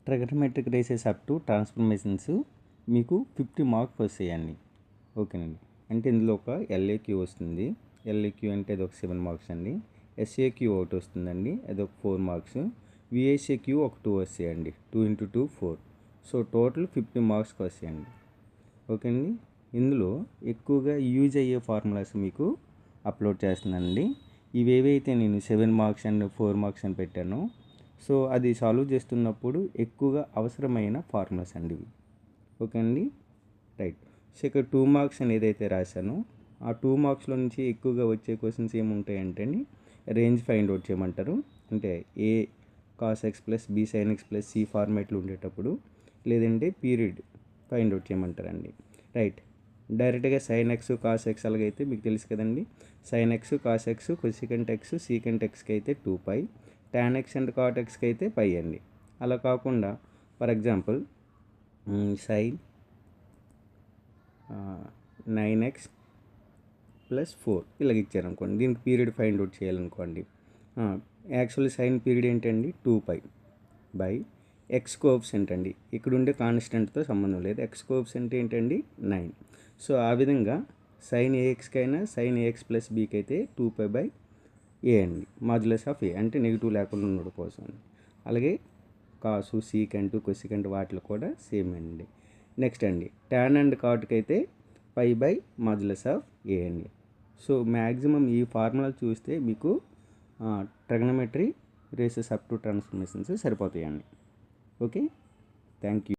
Trigonometric ratios up to transformations మీకు 50 marks వస్తాయండి. ఓకేనండి. అంటే ఇందులో ఒక ఎల్ఏక్యూ వస్తుంది. ఎల్ఏక్యూ అంటే అది ఒక 7 మార్క్స్ అండి. ఎస్ఏక్యూ ఒకటి వస్తుందండి, అది ఒక 4 మార్క్స్. విఎస్ఏక్యూ ఒక 2 వస్తాయండి. 2 × 2 4. సో టోటల్ 50 మార్క్స్కి వస్తాయండి. ఓకే అండి. ఇందులో ఎక్కువగా యూజ్ అయ్యే ఫార్ములాస్ మీకు అప్లోడ్ చేస్తున్నానండి. ఇవేవైతే నేను 7 మార్క్స్ అండ్ 4 మార్క్స్ అని పెట్టానో, సో అది సాల్వ్ చేస్తున్నప్పుడు ఎక్కువగా అవసరమైన ఫార్ములాస్ అండి ఇవి. ఓకే అండి. రైట్. సో ఇక్కడ 2 మార్క్స్ అని ఏదైతే రాశానో ఆ 2 మార్క్స్లో నుంచి ఎక్కువగా వచ్చే క్వశ్చన్స్ ఏముంటాయంటే అండి, రేంజ్ ఫైండ్ అవుట్ చేయమంటారు. అంటే a cos x plus b sine x plus c ఫార్మేట్లు ఉండేటప్పుడు, లేదంటే పీరియడ్ ఫైండ్ అవుట్ చేయమంటారండి. రైట్. డైరెక్ట్గా సైన్ ఎక్స్ కాస్ ఎక్స్ అలాగైతే మీకు తెలుసు కదండి. Sine x cos x cosecant x secant ఎక్స్కి అయితే 2π, టాన్ ఎక్స్ అండ్ కాట్ ఎక్స్కి అయితే π అండి. అలా కాకుండా ఫర్ ఎగ్జాంపుల్ సైన్ 9x + 4 ఇలాగ ఇచ్చారనుకోండి, దీనికి పీరియడ్ ఫైండ్ అవుట్ చేయాలనుకోండి. యాక్చువల్లీ సైన్ పీరియడ్ ఏంటండి 2π బై ఎక్స్ కోఎఫిషియంట్ అండి. ఇక్కడ ఉండే కాన్స్టెంట్తో సంబంధం లేదు. ఎక్స్ కోఎఫిషియంట్ ఏంటండి 9. సో ఆ విధంగా సైన్ ఏఎక్స్కి అయినా సైన్ ఏఎక్స్ ప్లస్ బీకి అయితే 2π/a అండి, మాడ్యులస్ ఆఫ్ ఏ అంటే నెగిటివ్ లేకుండా ఉండడం కోసం. అలాగే కాసు సీకెంట్ కొసికెంట్ వాటిలో కూడా సేమ్ అండి. నెక్స్ట్ అండి టాన్ అండ్ కాట్కి అయితే π/మాడ్యులస్ ఆఫ్ ఏ అండి. సో మ్యాక్సిమం ఈ ఫార్ములా చూస్తే మీకు trigonometry ratios up to transformations సరిపోతాయండి. Okay, thank you.